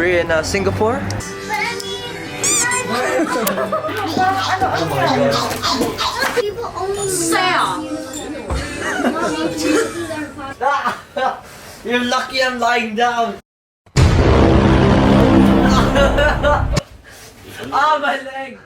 We're in Singapore. Oh my god. People only You're lucky I'm lying down. Ah, my leg.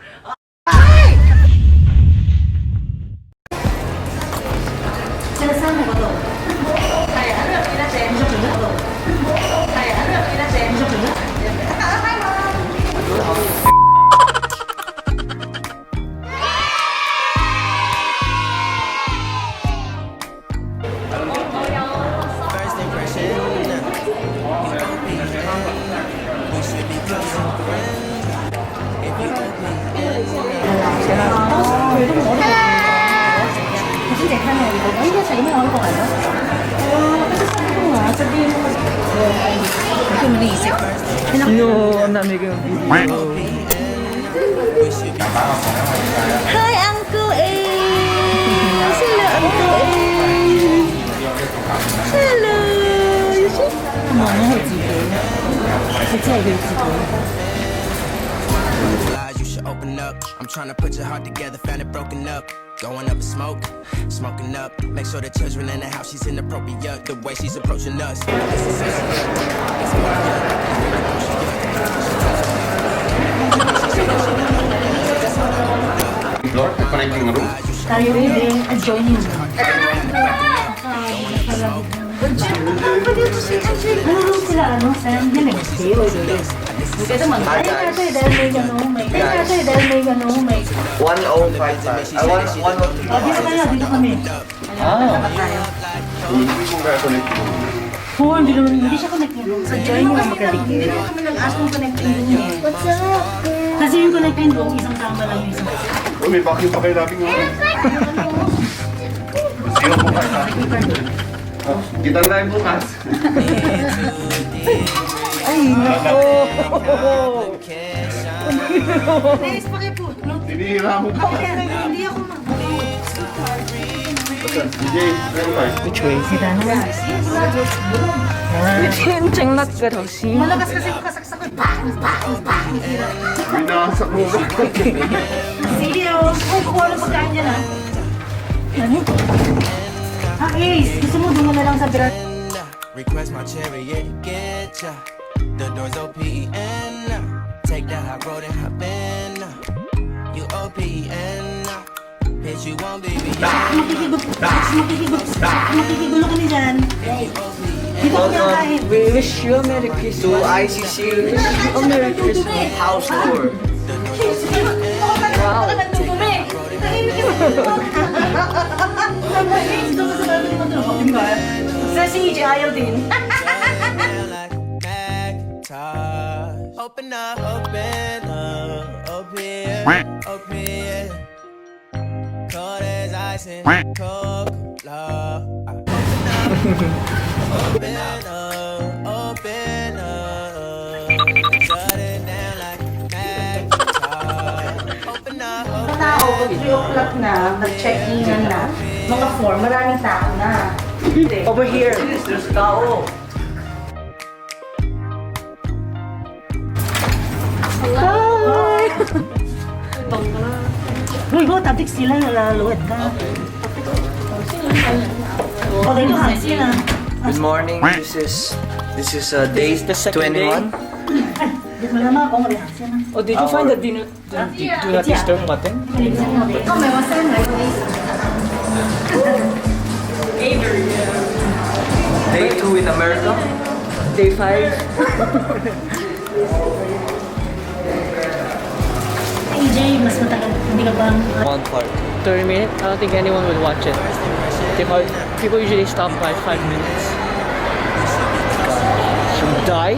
No, I'm not making a video. Hi, Uncle A. Hello, Uncle A. Hello. You should open up. I'm trying to put your heart together, found it broken up. Going up in smoke, smoking up. Make sure the children in the house, she's inappropriate. The way she's approaching us. Floor, connecting room. Tayo rin, adjoining. Ano sila, ano, Sam? Yan eh. Kaya naman, ay natin dahil may gano'n, may. Ay natin dahil may gano'n, may. 1055. I want 103. Dito kaya, dito kami. Hindi ko kaya connect. Oo, hindi siya connecting room. Sa join yung magaling. Hindi kami nag-ask ng connecting room niya. What's up? Kasi yung connecting room, isang tama lang yung isang. Oh, may vacuum pa kayo natin ngayon. Zero po kayo. Kita na tayo bukas. Ay, nako! Please, pakipunod. Tinihira mo pa. Hindi ako DJ, very much. Which way? 쨍ላት ka daw si. Malakas kasi yung kasaksak ko. Bang! Bang! Bang! Binasak mo ba? Sige, oh. Kung kuha ng pagkain niya na. Ano? Ah, Ace. Gusto mo doon na lang sa birat. Request my chariot to get ya. The doors open. Take the high road and hop in. You open. Bitch, you won't be me. Makikigulo ka ni dyan. Dito ko kinakain. We wish you a Merry Christmas. To ICC, we wish you a Merry Christmas. House tour. Wow. Sa si EJ ayaw din. Open up, open up, open, open. Cold as ice and Coca-Cola. Open up, open up. Shut it down like Macintosh. Open up, open up. Tao, 3 o'clock na, nag-check-in na. Mga 4, maraming tao na. Over here. There's tao. Hi! Uy, go, tatik sila, nalaluwet ka. O, dito ha, sila. Good morning. This is day 21. Dito mo naman akong reaksyon. Oh, did you find the do not disturb button? Oh, may wasan na. Day 2 in America. Day 5. EJ, mas matagal. Hindi ka bang... One part. 30 minutes? I don't think anyone would watch it. People usually stop by 5 minutes. Should die?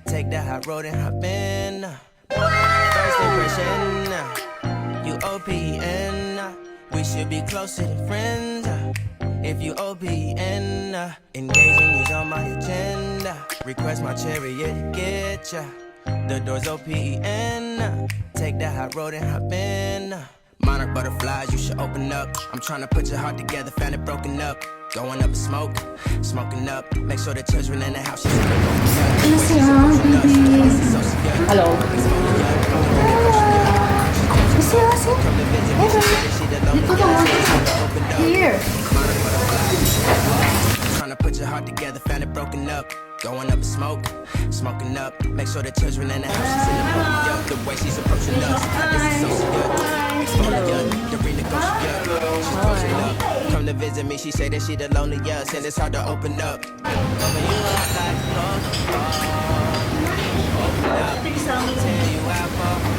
Take the high road and hop in. First impression, you OPN. We should be closer to friends. If you OPN, engaging is on my agenda. Request my chariot to get ya. The doors OPN. Take the high road and hop in. Monarch butterflies, you should open up. I'm trying to put your heart together, found it broken up. Going up in smoke, smoking up. Make sure the children in the house. Hello. Here. Trying to put your heart together, found it broken up. Going up in smoke, smoking up. Make sure the children in the house. She's in the movie up. The way she's approaching us. This is so good. Exposure, the renegotiate. She's approaching up. Come to visit me, she say that she the loneliest, and it's hard to open up. Open you up like open up. Tell you how far.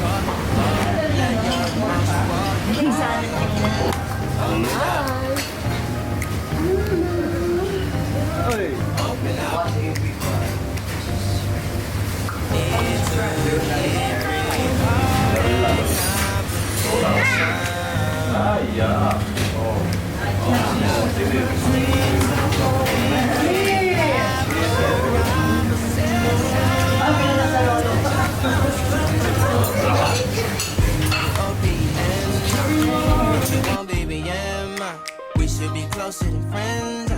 We should be closer than friends.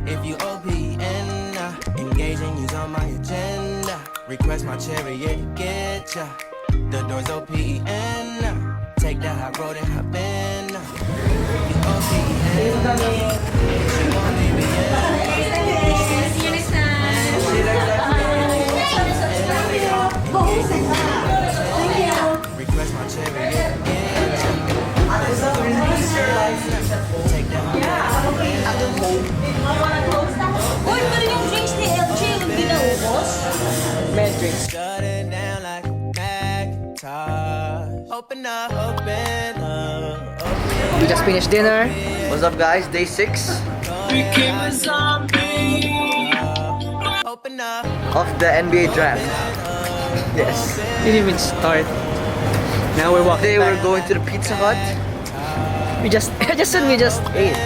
If you OPN, engaging you's on my agenda. Request my chariot to get ya. The door's OPN. Take the high road and hop in. You OPN. You won't leave me request my chariot to get ya. Take the Uy, pero yung drinks ni LG, hindi na ubos. Med drinks. shut it down like a Macintosh. Open up, open up, open We just finished dinner. What's up, guys? Day 6 open up. of the NBA draft. Yes. Didn't even start. Now we're walking Today we're back. going to the Pizza Hut. We just ate.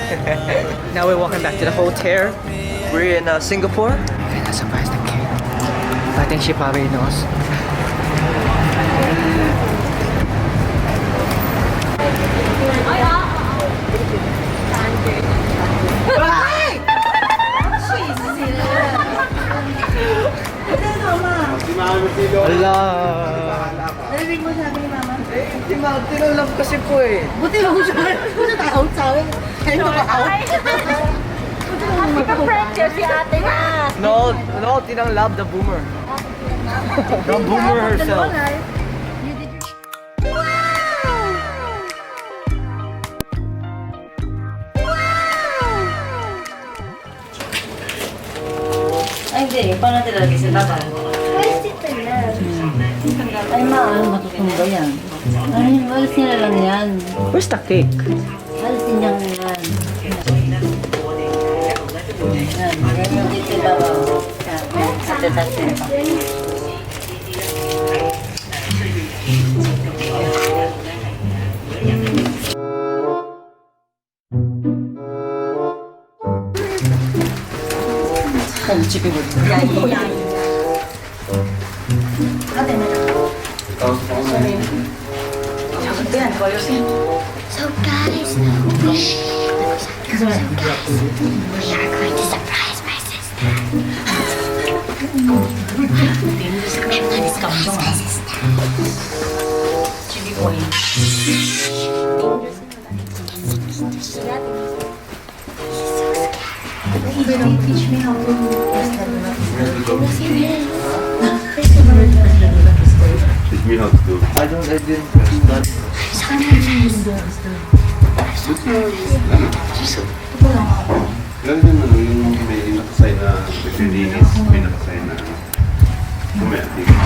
Now we're walking back to the hotel. We're in Singapore. And I'm surprised the kid. I think she probably knows. Allah. Narinig mo sabi ni Mama? Di ba? Tinulog kasi po eh. Buti lang siya. Buti na-out sa akin. Kaya ito ka-out. Ika-prank siya si ate na. No, tinanglab the boomer. The boomer herself. Ay, hindi. Paano natin lalagay sa laban? Ay, matutumba yan. Ay, alisin na lang yan. Where's the cake? Alisin niya yan. Yan, ganyan dito babaw. Yan, hati-hati. Ang chipi mo. Yayi. Ate na. Sorry. Yan, ayusin. So guys, we are going to surprise my sister. Chili oil. Teach me how to Teach me how to do. I didn't press that. Ganun din ano, yung may nakasay na naglilinis, may nakasay na mamaya, tingin.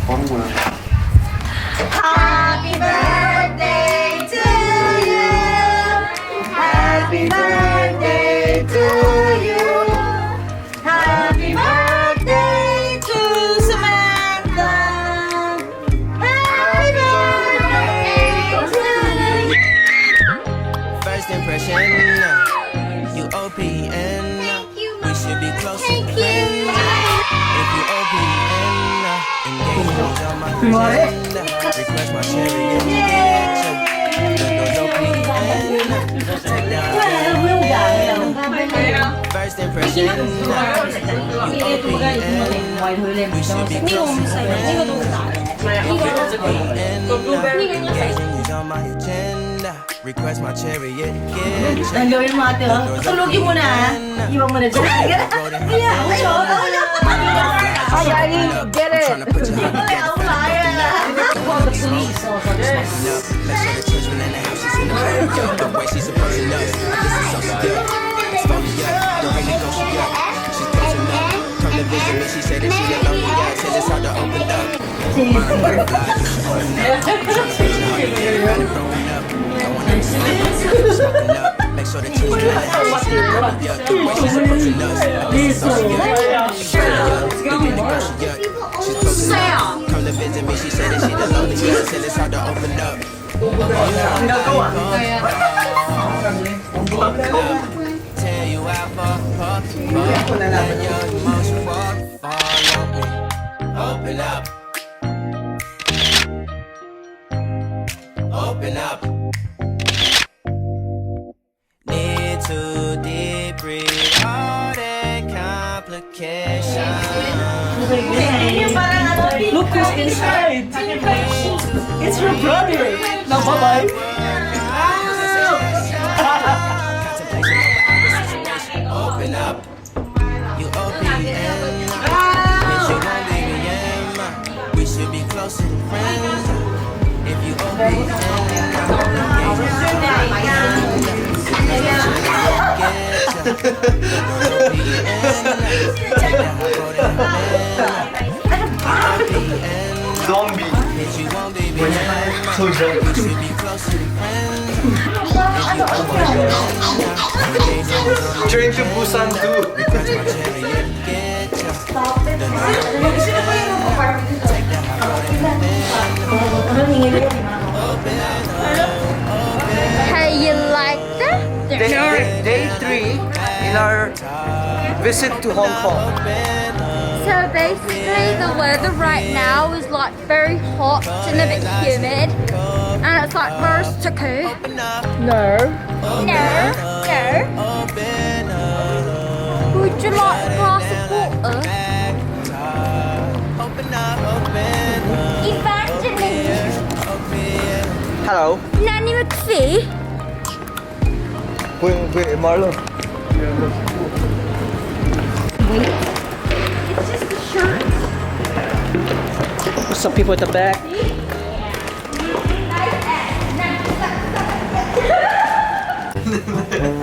Parang wala. Happy birthday to you. Happy birthday to you. Happy birthday to Samantha. Happy birthday to you. First impression, you OPN. We should be closer than friends. If you OPN, engage on my Request my chariot. Take that first impression. You OPN. We should be close to friends. On my agenda. Request my chariot. Ang gawin mo ate, oh. Tulogin mo na, ha? Iwan mo na dyan. Get it! Call the police. The way she's approaching us, this is so secure. Don't bring negotiate. She's closing up. Come to visit me, she said that she alone. Yeah, till it's hard to open up. Make sure that you the way she's approaching us, this is so secure. She's closing up. Come to visit me, she said that she the lonely. Yeah, till it's hard to open up. Tell you I fuck and your emotion fall on me. Open up. Open up. Need to deep breathe all that complication. Look who's inside. It's her brother. Now, bye-bye. Open up. You OPN. Bitch, you gon' leave me in. We should be closer than friends. If you Zombie. bitch, you gon' leave me in. So drunk. We should be closer than friends. Train to Busan 2. Hey, you like that? Day 3 in our visit to Hong Kong. So basically the weather right now is like very hot and a bit humid. And it's like very sticky. No. No. No. Would you like a glass of water? Evangeline. Hello. Nanny McPhee. Wait, Marlo. It's just a shirt. Some people at the back.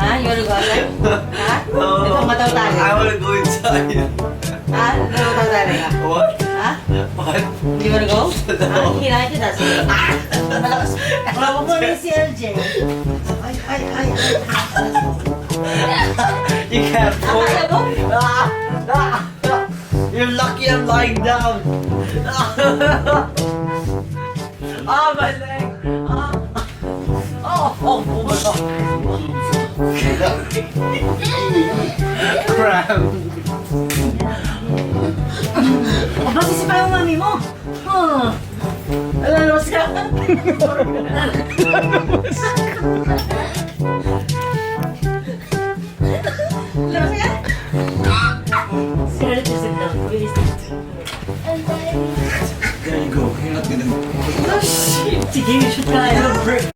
Ha? You wanna go outside? Ha? Ito mataw tayo. I wanna go inside. Ha? Mataw tayo. What? Ha? What? You wanna go? Ha? Hirahin kita. Sige. Malakas. Wala mo ni si LJ. Ay. You can't fall. Akala mo? You're lucky I'm lying down. My leg. Oh my god. Cramp. Aba, sisipa yung mami mo. Alam ka? Labas ka? Scarlett, sit down. Really sit. There you go. You're not gonna. Sige, shoot tayo.